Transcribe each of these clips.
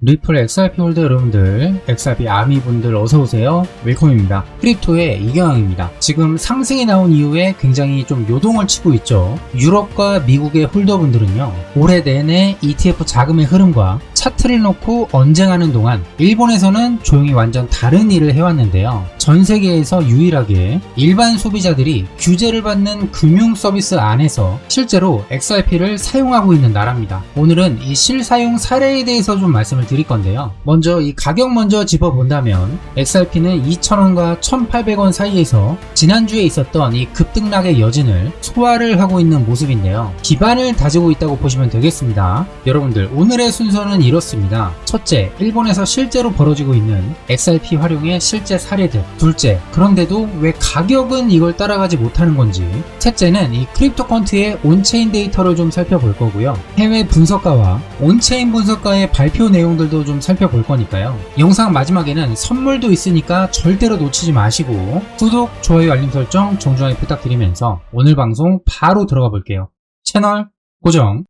리플 XRP 홀더 여러분들, XRP 아미 분들 어서오세요. 웰컴입니다. 크립토의 이경영입니다. 지금 상승이 나온 이후에 굉장히 좀 요동을 치고 있죠. 유럽과 미국의 홀더분들은요, 올해 내내 ETF 자금의 흐름과 차트를 놓고 언쟁하는 동안 일본에서는 조용히 완전 다른 일을 해왔는데요. 전 세계에서 유일하게 일반 소비자들이 규제를 받는 금융 서비스 안에서 실제로 XRP를 사용하고 있는 나라입니다. 오늘은 이 실사용 사례에 대해서 좀 말씀을 드릴 건데요. 먼저 이 가격 먼저 짚어본다면 XRP는 2,000원과 1,800원 사이에서 지난주에 있었던 이 급등락의 여진을 소화를 하고 있는 모습인데요. 기반을 다지고 있다고 보시면 되겠습니다. 여러분들, 오늘의 순서는 이렇습니다. 첫째, 일본에서 실제로 벌어지고 있는 XRP 활용의 실제 사례들. 둘째, 그런데도 왜 가격은 이걸 따라가지 못하는 건지. 셋째는 이 크립토컨트의 온체인 데이터를 좀 살펴볼 거고요. 해외 분석가와 온체인 분석가의 발표 내용들도 좀 살펴볼 거니까요. 영상 마지막에는 선물도 있으니까 절대로 놓치지 마시고 구독, 좋아요, 알림 설정 정중하게 부탁드리면서 오늘 방송 바로 들어가 볼게요. 채널 고정.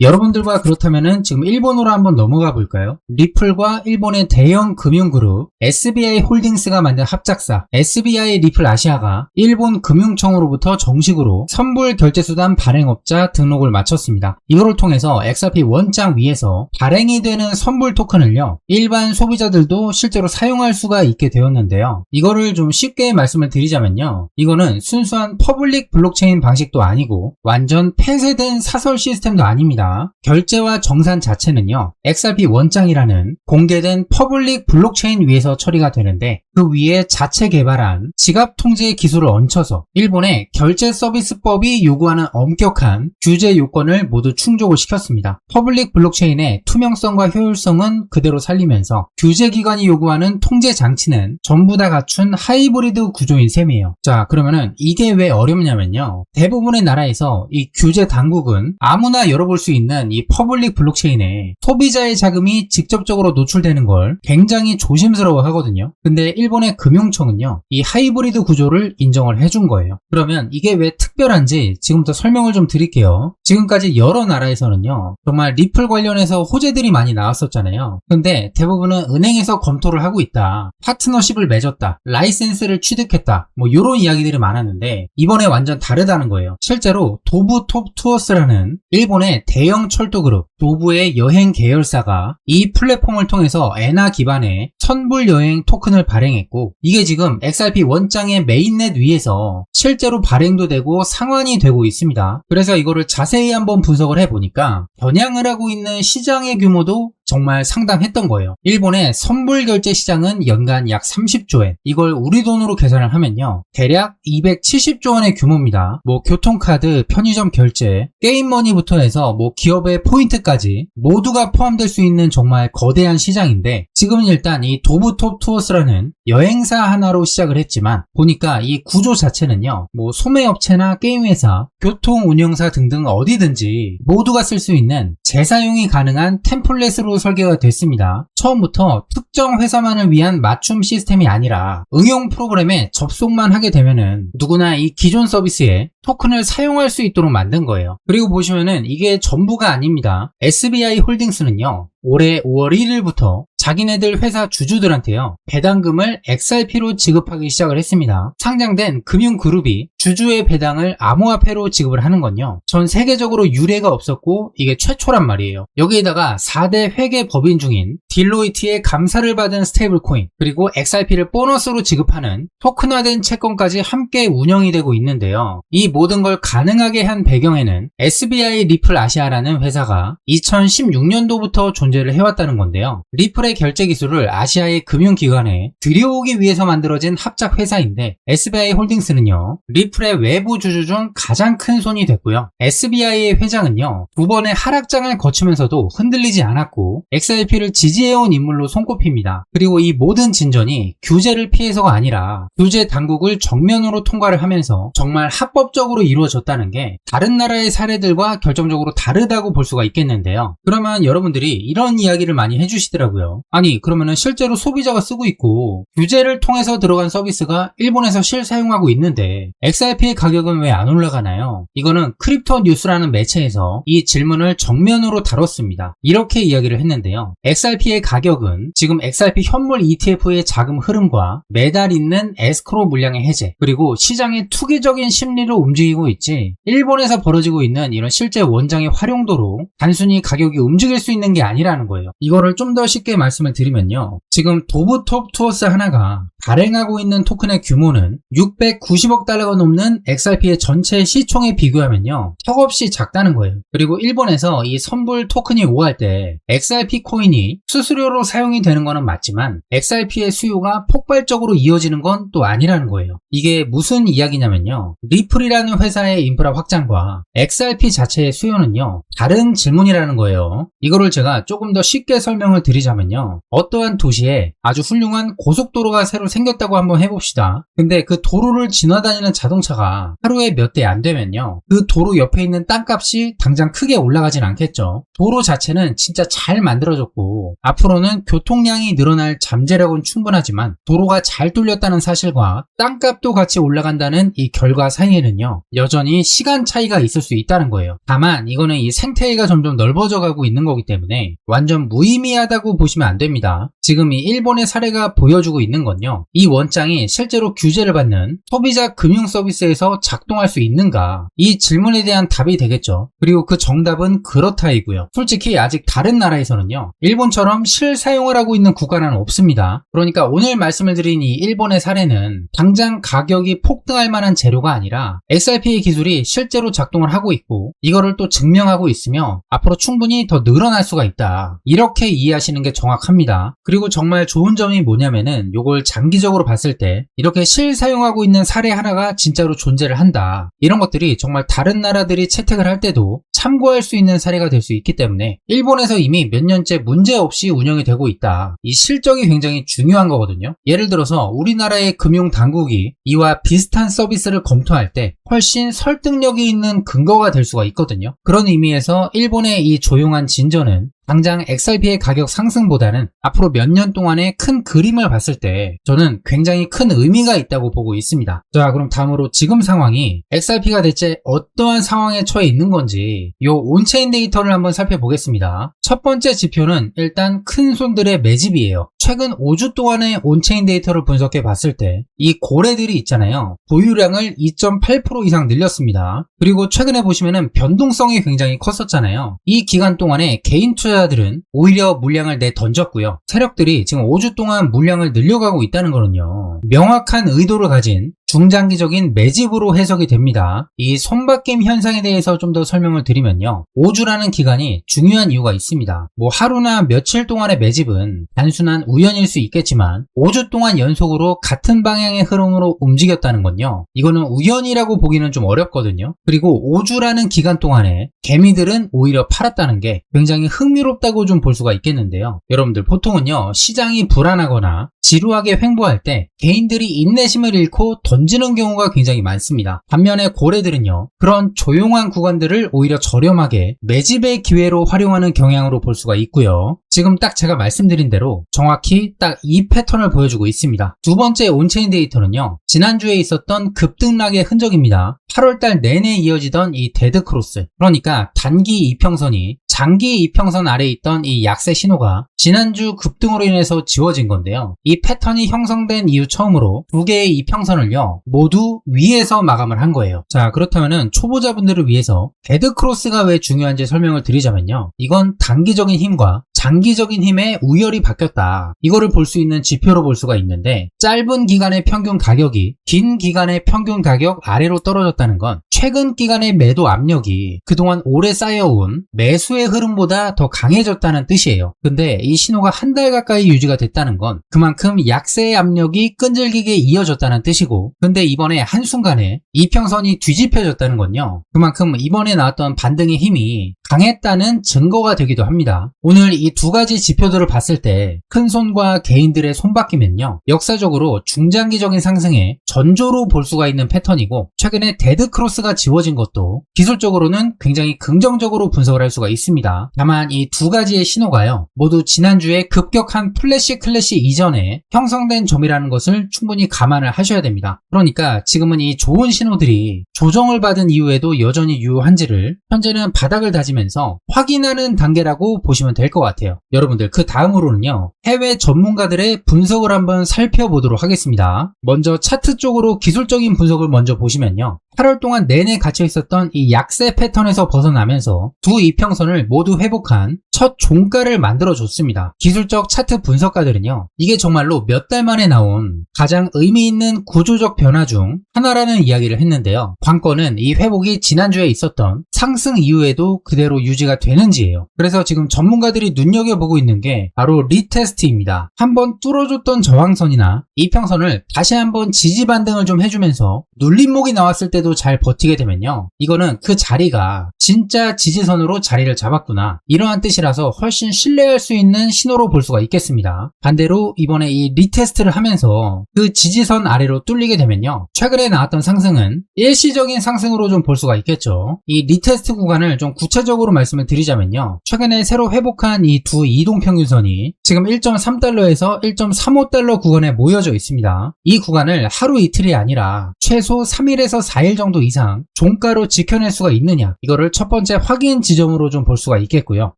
여러분들과 그렇다면은 지금 일본으로 한번 넘어가 볼까요? 리플과 일본의 대형 금융그룹 SBI 홀딩스가 만든 합작사 SBI 리플 아시아가 일본 금융청으로부터 정식으로 선불 결제수단 발행업자 등록을 마쳤습니다. 이거를 통해서 XRP 원장 위에서 발행이 되는 선불 토큰을요, 일반 소비자들도 실제로 사용할 수가 있게 되었는데요. 이거를 좀 쉽게 말씀을 드리자면요, 이거는 순수한 퍼블릭 블록체인 방식도 아니고 완전 폐쇄된 사설 시스템도 아닙니다. 결제와 정산 자체는요, XRP 원장이라는 공개된 퍼블릭 블록체인 위에서 처리가 되는데, 그 위에 자체 개발한 지갑 통제 기술을 얹혀서 일본의 결제 서비스법이 요구하는 엄격한 규제 요건을 모두 충족을 시켰습니다. 퍼블릭 블록체인의 투명성과 효율성은 그대로 살리면서 규제 기관이 요구하는 통제 장치는 전부 다 갖춘 하이브리드 구조인 셈이에요. 자, 그러면은 이게 왜 어렵냐면요, 대부분의 나라에서 이 규제 당국은 아무나 열어볼 수 있는 이 퍼블릭 블록체인에 소비자의 자금이 직접적으로 노출되는 걸 굉장히 조심스러워 하거든요. 근데 일본의 금융청은요, 이 하이브리드 구조를 인정을 해준 거예요. 그러면 이게 왜 특별한지 지금부터 설명을 좀 드릴게요. 지금까지 여러 나라에서는요, 정말 리플 관련해서 호재들이 많이 나왔었잖아요. 근데 대부분은 은행에서 검토를 하고 있다, 파트너십을 맺었다, 라이센스를 취득했다, 뭐 이런 이야기들이 많았는데, 이번에 완전 다르다는 거예요. 실제로 도부 톱 투어스라는 일본의 대형 철도그룹 도부의 여행 계열사가 이 플랫폼을 통해서 엔화 기반의 선불 여행 토큰을 발행했고, 이게 지금 XRP 원장의 메인넷 위에서 실제로 발행도 되고 상환이 되고 있습니다. 그래서 이거를 자세히 한번 분석을 해보니까 겨냥을 하고 있는 시장의 규모도 정말 상당했던 거예요. 일본의 선불 결제 시장은 연간 약 30조엔, 이걸 우리 돈으로 계산을 하면요, 대략 270조 원의 규모입니다. 뭐 교통카드, 편의점 결제, 게임머니부터 해서 뭐 기업의 포인트까지 모두가 포함될 수 있는 정말 거대한 시장인데, 지금은 일단 이 도부톱 투어스라는 여행사 하나로 시작을 했지만 보니까 이 구조 자체는요, 뭐 소매업체나 게임회사, 교통운영사 등등 어디든지 모두가 쓸 수 있는 재사용이 가능한 템플릿으로 설계가 됐습니다. 처음부터 특정 회사만을 위한 맞춤 시스템이 아니라 응용 프로그램에 접속만 하게 되면은 누구나 이 기존 서비스에 토큰을 사용할 수 있도록 만든 거예요. 그리고 보시면은 이게 전부가 아닙니다. SBI 홀딩스는요, 올해 5월 1일부터 자기네들 회사 주주들한테요, 배당금을 XRP로 지급하기 시작을 했습니다. 상장된 금융그룹이 주주의 배당을 암호화폐로 지급을 하는 건요, 전 세계적으로 유례가 없었고 이게 최초란 말이에요. 여기에다가 4대 회계 법인 중인 딜로이트의 감사를 받은 스테이블 코인, 그리고 XRP를 보너스로 지급하는 토큰화된 채권까지 함께 운영이 되고 있는데요. 이 모든 걸 가능하게 한 배경에는 SBI 리플 아시아라는 회사가 2016년도부터 존재를 해왔다는 건데요. 리플의 결제 기술을 아시아의 금융기관에 들여오기 위해서 만들어진 합작 회사인데, SBI 홀딩스는요, 리플 리플의 외부 주주 중 가장 큰 손이 됐고요. SBI의 회장은요, 2번의 하락장을 거치면서도 흔들리지 않았고 XRP를 지지해온 인물로 손꼽힙니다. 그리고 이 모든 진전이 규제를 피해서가 아니라 규제 당국을 정면으로 통과를 하면서 정말 합법적으로 이루어졌다는 게 다른 나라의 사례들과 결정적으로 다르다고 볼 수가 있겠는데요. 그러면 여러분들이 이런 이야기를 많이 해주시더라고요. 아니, 그러면은 실제로 소비자가 쓰고 있고 규제를 통해서 들어간 서비스가 일본에서 실사용하고 있는데 XRP의 가격은 왜 안 올라가나요? 이거는 크립토 뉴스라는 매체에서 이 질문을 정면으로 다뤘습니다. 이렇게 이야기를 했는데요. XRP의 가격은 지금 XRP 현물 ETF의 자금 흐름과 매달 있는 에스크로 물량의 해제, 그리고 시장의 투기적인 심리로 움직이고 있지 일본에서 벌어지고 있는 이런 실제 원장의 활용도로 단순히 가격이 움직일 수 있는 게 아니라는 거예요. 이거를 좀 더 쉽게 말씀을 드리면요. 지금 도브톱 투어스 하나가 발행하고 있는 토큰의 규모는 690억 달러가 넘는 XRP의 전체 시총에 비교하면요, 턱없이 작다는 거예요. 그리고 일본에서 이 선불 토큰이 오갈 때 XRP 코인이 수수료로 사용이 되는 거는 맞지만 XRP의 수요가 폭발적으로 이어지는 건 또 아니라는 거예요. 이게 무슨 이야기냐면요, 리플이라는 회사의 인프라 확장과 XRP 자체의 수요는요, 다른 질문이라는 거예요. 이거를 제가 조금 더 쉽게 설명을 드리자면요, 어떠한 도시에 아주 훌륭한 고속도로가 새로 생겼다고 한번 해봅시다. 근데 그 도로를 지나다니는 자동차가 하루에 몇 대 안 되면요, 그 도로 옆에 있는 땅값이 당장 크게 올라가진 않겠죠. 도로 자체는 진짜 잘 만들어졌고 앞으로는 교통량이 늘어날 잠재력은 충분하지만 도로가 잘 뚫렸다는 사실과 땅값도 같이 올라간다는 이 결과 사이에는요, 여전히 시간 차이가 있을 수 있다는 거예요. 다만 이거는 이 생태계가 점점 넓어져 가고 있는 거기 때문에 완전 무의미하다고 보시면 안 됩니다. 지금 이 일본의 사례가 보여주고 있는 건요, 이 원장이 실제로 규제를 받는 소비자 금융 서비스에서 작동할 수 있는가, 이 질문에 대한 답이 되겠죠. 그리고 그 정답은 그렇다이고요. 솔직히 아직 다른 나라에서는요, 일본처럼 실사용을 하고 있는 국가는 없습니다. 그러니까 오늘 말씀을 드린 이 일본의 사례는 당장 가격이 폭등할 만한 재료가 아니라 XRP의 기술이 실제로 작동을 하고 있고 이거를 또 증명하고 있으며 앞으로 충분히 더 늘어날 수가 있다, 이렇게 이해하시는 게 정확합니다. 그리고 정말 좋은 점이 뭐냐면은 요걸 장기적으로 봤을 때 이렇게 실사용하고 있는 사례 하나가 진짜로 존재를 한다, 이런 것들이 정말 다른 나라들이 채택을 할 때도 참고할 수 있는 사례가 될 수 있기 때문에 일본에서 이미 몇 년째 문제없이 운영이 되고 있다, 이 실적이 굉장히 중요한 거거든요. 예를 들어서 우리나라의 금융당국이 이와 비슷한 서비스를 검토할 때 훨씬 설득력이 있는 근거가 될 수가 있거든요. 그런 의미에서 일본의 이 조용한 진전은 당장 XRP의 가격 상승보다는 앞으로 몇 년 동안의 큰 그림을 봤을 때 저는 굉장히 큰 의미가 있다고 보고 있습니다. 자, 그럼 다음으로 지금 상황이 XRP가 대체 어떠한 상황에 처해 있는 건지 요 온체인 데이터를 한번 살펴보겠습니다. 첫 번째 지표는 일단 큰 손들의 매집이에요. 최근 5주 동안의 온체인 데이터를 분석해 봤을 때 이 고래들이 있잖아요, 보유량을 2.8% 이상 늘렸습니다. 그리고 최근에 보시면은 변동성이 굉장히 컸었잖아요. 이 기간 동안에 개인 투자자들은 오히려 물량을 내던졌고요. 세력들이 지금 5주 동안 물량을 늘려가고 있다는 거는요, 명확한 의도를 가진 중장기적인 매집으로 해석이 됩니다. 이 손바뀜 현상에 대해서 좀 더 설명을 드리면요, 5주라는 기간이 중요한 이유가 있습니다. 뭐 하루나 며칠 동안의 매집은 단순한 우연일 수 있겠지만 5주 동안 연속으로 같은 방향의 흐름으로 움직였다는 건요, 이거는 우연이라고 보기는 좀 어렵거든요. 그리고 5주라는 기간 동안에 개미들은 오히려 팔았다는 게 굉장히 흥미롭다고 좀 볼 수가 있겠는데요. 여러분들 보통은요, 시장이 불안하거나 지루하게 횡보할 때 개인들이 인내심을 잃고 던지는 경우가 굉장히 많습니다. 반면에 고래들은요, 그런 조용한 구간들을 오히려 저렴하게 매집의 기회로 활용하는 경향으로 볼 수가 있고요. 지금 딱 제가 말씀드린 대로 정확히 딱 이 패턴을 보여주고 있습니다. 두 번째 온체인 데이터는요, 지난주에 있었던 급등락의 흔적입니다. 8월달 내내 이어지던 이 데드크로스, 그러니까 단기 이평선이 장기 이평선 아래에 있던 이 약세 신호가 지난주 급등으로 인해서 지워진 건데요. 이 패턴이 형성된 이후 처음으로 두 개의 이평선을요, 모두 위에서 마감을 한 거예요. 자, 그렇다면은 초보자분들을 위해서 데드크로스가 왜 중요한지 설명을 드리자면요, 이건 단기적인 힘과 장기적인 힘의 우열이 바뀌었다, 이거를 볼 수 있는 지표로 볼 수가 있는데, 짧은 기간의 평균 가격이 긴 기간의 평균 가격 아래로 떨어졌다는 건 최근 기간의 매도 압력이 그동안 오래 쌓여온 매수의 흐름보다 더 강해졌다는 뜻이에요. 근데 이 신호가 한 달 가까이 유지가 됐다는 건 그만큼 약세의 압력이 끈질기게 이어졌다는 뜻이고, 근데 이번에 한순간에 이평선이 뒤집혀졌다는 건요, 그만큼 이번에 나왔던 반등의 힘이 강했다는 증거가 되기도 합니다. 오늘 이 두 가지 지표들을 봤을 때 큰손과 개인들의 손바뀜은요, 역사적으로 중장기적인 상승의 전조로 볼 수가 있는 패턴이고, 최근에 데드크로스가 지워진 것도 기술적으로는 굉장히 긍정적으로 분석을 할 수가 있습니다. 다만 이 두 가지의 신호가요, 모두 지난주에 급격한 플래시 클래시 이전에 형성된 점이라는 것을 충분히 감안을 하셔야 됩니다. 그러니까 지금은 이 좋은 신호들이 조정을 받은 이후에도 여전히 유효한지를 현재는 바닥을 다지면서 확인하는 단계라고 보시면 될 것 같아요. 여러분들, 그 다음으로는요, 해외 전문가들의 분석을 한번 살펴보도록 하겠습니다. 먼저 차트 쪽으로 기술적인 분석을 먼저 보시면요, 8월 동안 내내 갇혀 있었던 이 약세 패턴에서 벗어나면서 두 이평선을 모두 회복한 첫 종가를 만들어줬습니다. 기술적 차트 분석가들은요, 이게 정말로 몇 달 만에 나온 가장 의미 있는 구조적 변화 중 하나라는 이야기를 했는데요. 관건은 이 회복이 지난주에 있었던 상승 이후에도 그대로 유지가 되는지예요. 그래서 지금 전문가들이 눈여겨보고 있는 게 바로 리테스트입니다. 한번 뚫어줬던 저항선이나 이평선을 다시 한번 지지 반등을 좀 해주면서 눌림목이 나왔을 때도 잘 버티게 되면요, 이거는 그 자리가 진짜 지지선으로 자리를 잡았구나, 이러한 뜻이라서 훨씬 신뢰할 수 있는 신호로 볼 수가 있겠습니다. 반대로 이번에 이 리테스트를 하면서 그 지지선 아래로 뚫리게 되면요, 최근에 나왔던 상승은 일시적인 상승으로 좀 볼 수가 있겠죠. 이 리테스트 구간을 좀 구체적으로 말씀을 드리자면요, 최근에 새로 회복한 이 두 이동평균선이 지금 1.3달러에서 1.35달러 구간에 모여져 있습니다. 이 구간을 하루 이틀이 아니라 최소 3일에서 4일 정도 이상 종가로 지켜낼 수가 있느냐, 이거를 첫 번째 확인 지점으로 좀 볼 수가 있겠고요.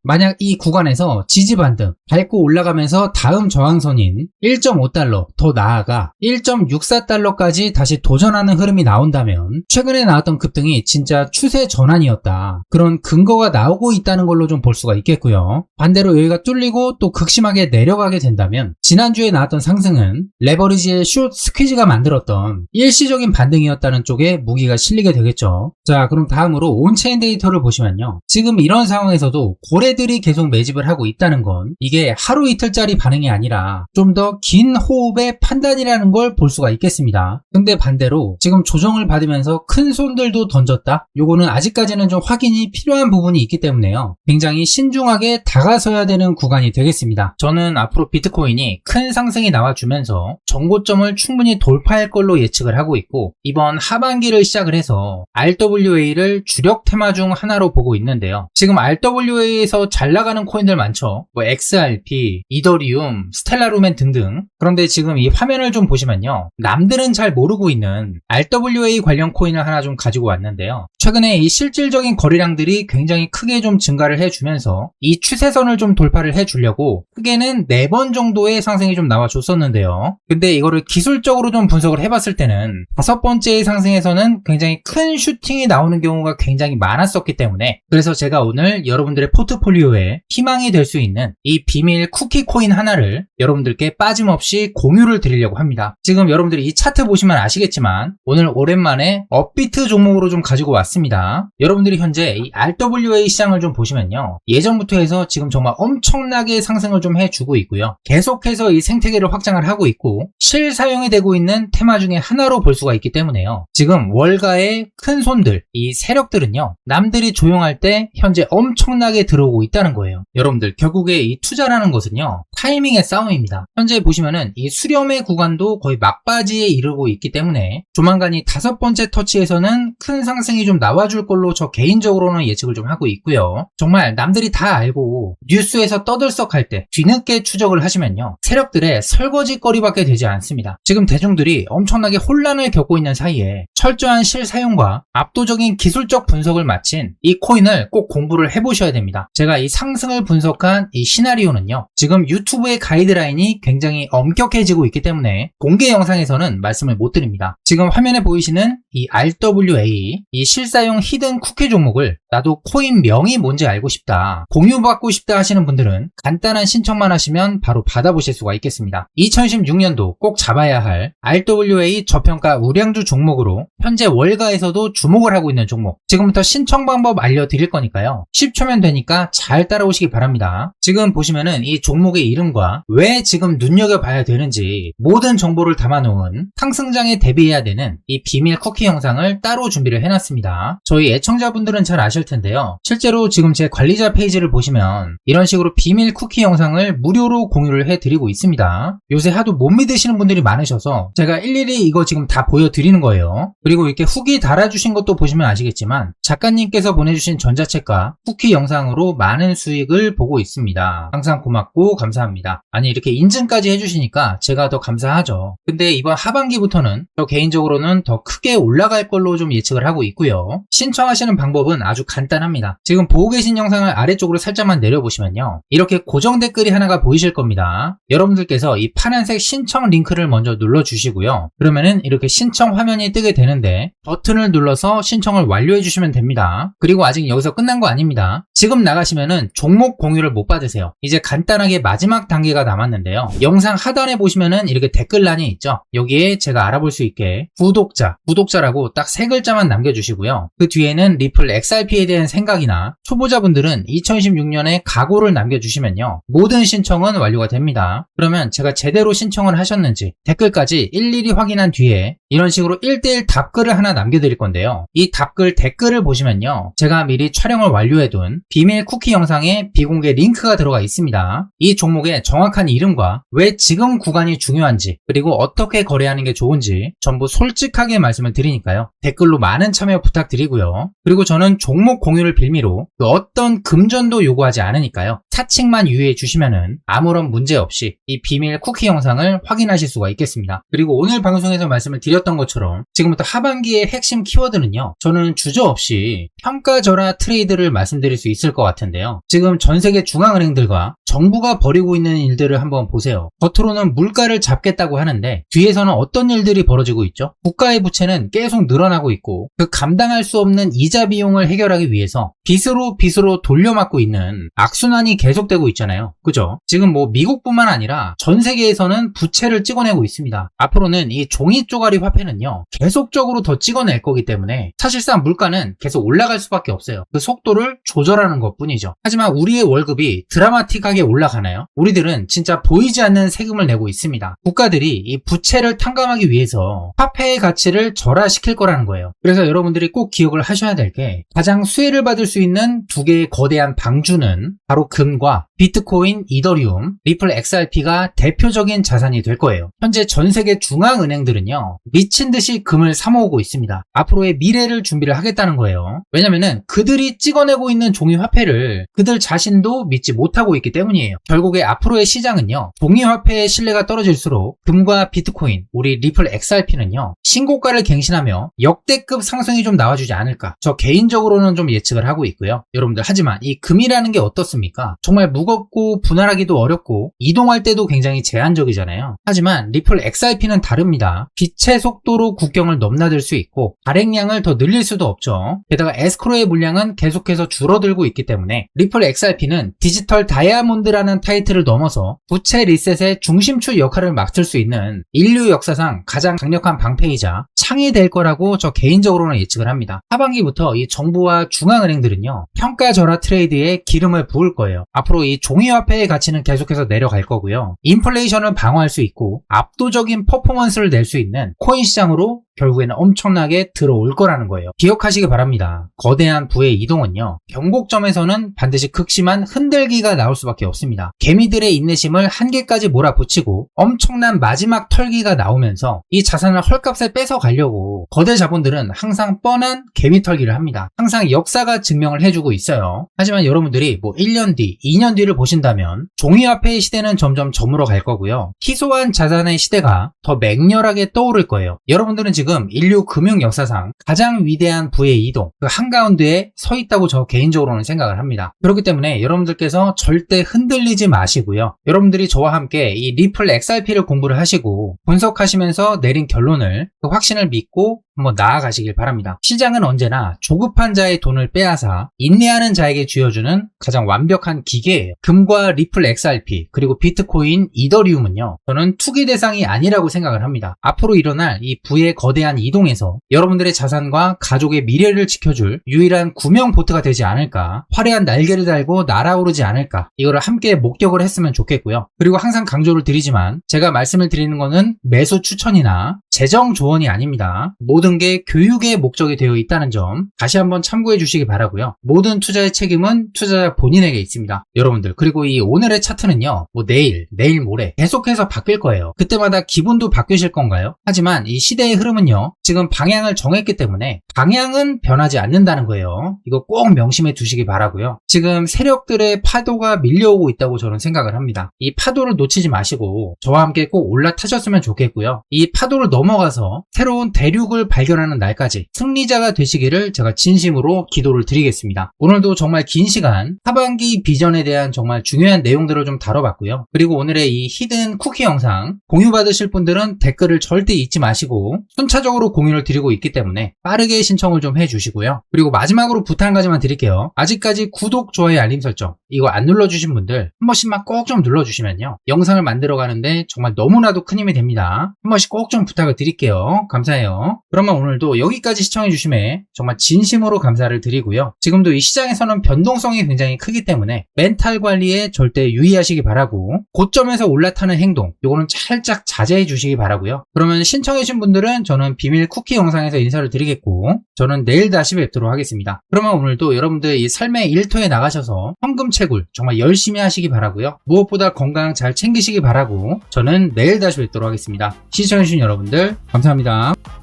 만약 이 구간에서 지지 반등 밟고 올라가면서 다음 저항선인 1.5달러, 더 나아가 1.64달러까지 다시 도전하는 흐름이 나온다면 최근에 나왔던 급등이 진짜 추세 전환이었다, 그런 근거가 나오고 있다는 걸로 좀 볼 수가 있겠고요. 반대로 여기가 뚫리고 또 극심하게 내려가게 된다면 지난주에 나왔던 상승은 레버리지의 숏 스퀴즈가 만들었던 일시적인 반등이었다는 쪽에 무기가 실리게 되겠죠. 자, 그럼 다음으로 온체인 데이터를 보시면요, 지금 이런 상황에서도 고래들이 계속 매집을 하고 있다는 건 이게 하루 이틀짜리 반응이 아니라 좀 더 긴 호흡의 판단이라는 걸 볼 수가 있겠습니다. 근데 반대로 지금 조정을 받으면서 큰 손들도 던졌다? 요거는 아직까지는 좀 확인이 필요한 부분이 있기 때문에요, 굉장히 신중하게 다가서야 되는 구간이 되겠습니다. 저는 앞으로 비트코인이 큰 상승이 나와주면서 정고점을 충분히 돌파할 걸로 예측을 하고 있고, 이번 하반기를 시작을 해서 RWA를 주력 테마 중 하나로 보고 있는데요, 지금 RWA에서 잘 나가는 코인들 많죠. 뭐 XRP, 이더리움, 스텔라루멘 등등. 그런데 지금 이 화면을 좀 보시면요, 남들은 잘 모르고 있는 RWA 관련 코인을 하나 좀 가지고 왔는데요, 최근에 이 실질적인 거래량들이 굉장히 크게 좀 증가를 해주면서 이 추세선을 좀 돌파를 해주려고 크게는 4번 정도의 상승이 좀 나와줬었는데요, 근데 이거를 기술적으로 좀 분석을 해봤을 때는 5번째의 상승에서는 굉장히 큰 슈팅이 나오는 경우가 굉장히 많았었기 때문에, 그래서 제가 오늘 여러분들의 포트폴리오에 희망이 될 수 있는 이 비밀 쿠키 코인 하나를 여러분들께 빠짐없이 공유를 드리려고 합니다. 지금 여러분들이 이 차트 보시면 아시겠지만 오늘 오랜만에 업비트 종목으로 좀 가지고 왔습니다. 여러분들이 현재 이 RWA 시장을 좀 보시면요, 예전부터 해서 지금 정말 엄청나게 상승을 좀 해주고 있고요, 계속해서 이 생태계를 확장을 하고 있고 실사용이 되고 있는 테마 중에 하나로 볼 수가 있기 때문에요, 지금 월가의 큰 손들, 이 세력들은요, 남들이 조용할 때 현재 엄청나게 들어오고 있다는 거예요. 여러분들, 결국에 이 투자라는 것은요, 타이밍의 싸움입니다. 현재 보시면은 이 수렴의 구간도 거의 막바지에 이르고 있기 때문에 조만간 이 5번째 터치에서는 큰 상승이 좀 나와줄 걸로 저 개인적으로는 예측을 좀 하고 있고요. 정말 남들이 다 알고 뉴스에서 떠들썩할 때 뒤늦게 추적을 하시면요, 세력들의 설거지거리밖에 되지 않습니다. 지금 대중들이 엄청나게 혼란을 겪고 있는 사이에 철저한 실사용과 압도적인 기술적 분석을 마친 이 코인을 꼭 공부를 해보셔야 됩니다. 제가 이 상승을 분석한 이 시나리오는요, 지금 유튜브의 가이드라인이 굉장히 엄격해지고 있기 때문에 공개 영상에서는 말씀을 못 드립니다. 지금 화면에 보이시는 이 RWA, 이 실사용 히든 쿠키 종목을 나도 코인명이 뭔지 알고 싶다, 공유받고 싶다 하시는 분들은 간단한 신청만 하시면 바로 받아보실 수가 있겠습니다. 2016년도 꼭 잡아야 할 RWA 저평가 우량주 종목으로 현재 월가에서도 주목을 하고 있는 종목, 지금부터 신청 방법 알려드릴 거니까요. 10초면 되니까 잘 따라오시기 바랍니다. 지금 보시면은 이 종목의 이름과 왜 지금 눈여겨봐야 되는지 모든 정보를 담아놓은 상승장에 대비해야 되는 이 비밀 쿠키 영상을 따로 준비를 해놨습니다. 저희 애청자분들은 잘 아실 텐데요. 실제로 지금 제 관리자 페이지를 보시면 이런 식으로 비밀 쿠키 영상을 무료로 공유를 해드리고 있습니다. 요새 하도 못 믿으시는 분들이 많으셔서 제가 일일이 이거 지금 다 보여드리는 거예요. 그리고 이렇게 후기 달아주신 것도 보시면 아시겠지만 작가님께서 보내주신 전자책과 쿠키 영상으로 많은 수익을 보고 있습니다. 항상 고맙고 감사합니다. 아니 이렇게 인증까지 해주시니까 제가 더 감사하죠. 근데 이번 하반기부터는 저 개인적으로는 더 크게 올라갈 걸로 좀 예측을 하고 있고요. 신청하시는 방법은 아주 간단합니다. 지금 보고 계신 영상을 아래쪽으로 살짝만 내려보시면요, 이렇게 고정 댓글이 하나가 보이실 겁니다. 여러분들께서 이 파란색 신청 링크를 먼저 눌러주시고요. 그러면은 이렇게 신청 화면이 뜨게 되는데 버튼을 눌러서 신청을 완료해 주시면 됩니다. 그리고 아직 여기서 끝난 거 아닙니다. 지금 나가시면은 종목 공유를 못 받으세요. 이제 간단하게 마지막 단계가 남았는데요. 영상 하단에 보시면은 이렇게 댓글란이 있죠. 여기에 제가 알아볼 수 있게 구독자라고 딱 3글자만 남겨주시고요. 그 뒤에는 리플 XRP에 대한 생각이나 초보자분들은 2016년에 각오를 남겨주시면요, 모든 신청은 완료가 됩니다. 그러면 제가 제대로 신청을 하셨는지 댓글까지 일일이 확인한 뒤에 이런 식으로 1:1 답글을 하나 남겨드릴 건데요. 이 답글 댓글을 보시면요, 제가 미리 촬영을 완료해둔 비밀 쿠키 영상에 비공개 링크가 들어가 있습니다. 이 종목의 정확한 이름과 왜 지금 구간이 중요한지, 그리고 어떻게 거래하는 게 좋은지 전부 솔직하게 말씀을 드리니까요. 댓글로 많은 참여 부탁드리고요. 그리고 저는 종목 공유를 빌미로 그 어떤 금전도 요구하지 않으니까요. 사칭만 유의해 주시면은 아무런 문제 없이 이 비밀 쿠키 영상을 확인하실 수가 있겠습니다. 그리고 오늘 방송에서 말씀을 드렸던 것처럼 지금부터 하반기의 핵심 키워드는요, 저는 주저없이 평가절하 트레이드를 말씀드릴 수 있을 것 같은데요. 지금 전 세계 중앙은행들과 정부가 벌이고 있는 일들을 한번 보세요. 겉으로는 물가를 잡겠다고 하는데 뒤에서는 어떤 일들이 벌어지고 있죠? 국가의 부채는 계속 늘어나고 있고 그 감당할 수 없는 이자 비용을 해결하기 위해서 빚으로 돌려막고 있는 악순환이 계속되고 있잖아요. 그죠? 지금 뭐 미국뿐만 아니라 전 세계에서는 부채를 찍어내고 있습니다. 앞으로는 이 종이 쪼가리 화폐는요, 계속적으로 더 찍어낼 거기 때문에 사실상 물가는 계속 올라갈 수밖에 없어요. 그 속도를 조절하는 것뿐이죠. 하지만 우리의 월급이 드라마틱하게 올라가나요? 우리들은 진짜 보이지 않는 세금을 내고 있습니다. 국가들이 이 부채를 탕감하기 위해서 화폐의 가치를 절하시킬 거라는 거예요. 그래서 여러분들이 꼭 기억을 하셔야 될 게, 가장 수혜를 받을 수 있는 두 개의 거대한 방주는 바로 금과 비트코인, 이더리움, 리플 XRP가 대표적인 자산이 될 거예요. 현재 전 세계 중앙은행들은요, 미친 듯이 금을 사모으고 있습니다. 앞으로의 미래를 준비를 하겠다는 거예요. 왜냐면은 그들이 찍어내고 있는 종이 화폐를 그들 자신도 믿지 못하고 있기 때문이에요. 결국에 앞으로의 시장은요, 종이 화폐의 신뢰가 떨어질수록 금과 비트코인, 우리 리플 XRP는요, 신고가를 갱신하며 역대급 상승이 좀 나와주지 않을까, 저 개인적으로는 좀 예측을 하고 있고요. 여러분들, 하지만 이 금이라는 게 어떻습니까? 정말 무겁고 분할하기도 어렵고 이동할 때도 굉장히 제한적이잖아요. 하지만 리플 XRP는 다릅니다. 빛의 속도로 국경을 넘나들 수 있고 발행량을 더 늘릴 수도 없죠. 게다가 에스크로의 물량은 계속해서 줄어들고 있기 때문에 리플 XRP는 디지털 다이아몬드라는 타이틀을 넘어서 부채 리셋의 중심축 역할을 맡을 수 있는 인류 역사상 가장 강력한 방패이자 창이 될 거라고 저 개인적으로는 예측을 합니다. 하반기부터 이 정부와 중앙은행들은요, 평가절하 트레이드에 기름을 부을 거예요. 앞으로 이 종이화폐의 가치는 계속해서 내려갈 거고요. 인플레이션을 방어할 수 있고 압도적인 퍼포먼스를 낼 수 있는 코인 시장으로 결국에는 엄청나게 들어올 거라는 거예요. 기억하시기 바랍니다. 거대한 부의 이동은요, 경곡점에서는 반드시 극심한 흔들기가 나올 수밖에 없습니다. 개미들의 인내심을 한계까지 몰아붙이고 엄청난 마지막 털기가 나오면서 이 자산을 헐값에 뺏어가려고 거대 자본들은 항상 뻔한 개미 털기를 합니다. 항상 역사가 증명을 해주고 있어요. 하지만 여러분들이 뭐 1년 뒤, 2년 뒤를 보신다면 종이화폐의 시대는 점점 저물어 갈 거고요. 희소한 자산의 시대가 더 맹렬하게 떠오를 거예요. 여러분들은 지금 인류 금융 역사상 가장 위대한 부의 이동, 그 한가운데에 서 있다고 저 개인적으로는 생각을 합니다. 그렇기 때문에 여러분들께서 절대 흔들리지 마시고요. 여러분들이 저와 함께 이 리플 XRP를 공부를 하시고 분석하시면서 내린 결론을, 그 확신을 믿고 한번 나아가시길 바랍니다. 시장은 언제나 조급한 자의 돈을 빼앗아 인내하는 자에게 쥐어주는 가장 완벽한 기계예요. 금과 리플 XRP 그리고 비트코인, 이더리움은요, 저는 투기 대상이 아니라고 생각을 합니다. 앞으로 일어날 이 부의 거대한 이동에서 여러분들의 자산과 가족의 미래를 지켜줄 유일한 구명 보트가 되지 않을까, 화려한 날개를 달고 날아오르지 않을까, 이거를 함께 목격을 했으면 좋겠고요. 그리고 항상 강조를 드리지만 제가 말씀을 드리는 거는 매수 추천이나 재정 조언이 아닙니다. 모든 게 교육의 목적이 되어 있다는 점 다시 한번 참고해 주시기 바라고요. 모든 투자의 책임은 투자자 본인에게 있습니다. 여러분들, 그리고 이 오늘의 차트는요, 뭐 내일 모레 계속해서 바뀔 거예요. 그때마다 기분도 바뀌실 건가요? 하지만 이 시대의 흐름은요, 지금 방향을 정했기 때문에 방향은 변하지 않는다는 거예요. 이거 꼭 명심해 두시기 바라고요. 지금 세력들의 파도가 밀려오고 있다고 저는 생각을 합니다. 이 파도를 놓치지 마시고 저와 함께 꼭 올라타셨으면 좋겠고요. 이 파도를 넘어가서 새로운 대륙을 발견하는 날까지 승리자가 되시기를 제가 진심으로 기도를 드리겠습니다. 오늘도 정말 긴 시간 하반기 비전에 대한 정말 중요한 내용들을 좀 다뤄봤고요. 그리고 오늘의 이 히든 쿠키 영상 공유받으실 분들은 댓글을 절대 잊지 마시고 순차적으로 공유를 드리고 있기 때문에 빠르게 신청을 좀 해주시고요. 그리고 마지막으로 부탁 한 가지만 드릴게요. 아직까지 구독, 좋아요, 알림 설정 이거 안 눌러주신 분들 한 번씩만 꼭 좀 눌러주시면요, 영상을 만들어 가는데 정말 너무나도 큰 힘이 됩니다. 한 번씩 꼭 좀 부탁을 드릴게요. 감사해요. 그러면 오늘도 여기까지 시청해 주심에 정말 진심으로 감사를 드리고요. 지금도 이 시장에서는 변동성이 굉장히 크기 때문에 멘탈 관리에 절대 유의하시기 바라고, 고점에서 올라타는 행동 요거는 살짝 자제해 주시기 바라고요. 그러면 신청해 주신 분들은 저는 비밀 쿠키 영상에서 인사를 드리겠고, 저는 내일 다시 뵙도록 하겠습니다. 그러면 오늘도 여러분들 이 삶의 일터에 나가셔서 현금 채굴 정말 열심히 하시기 바라고요. 무엇보다 건강 잘 챙기시기 바라고, 저는 내일 다시 뵙도록 하겠습니다. 시청해주신 여러분들 감사합니다.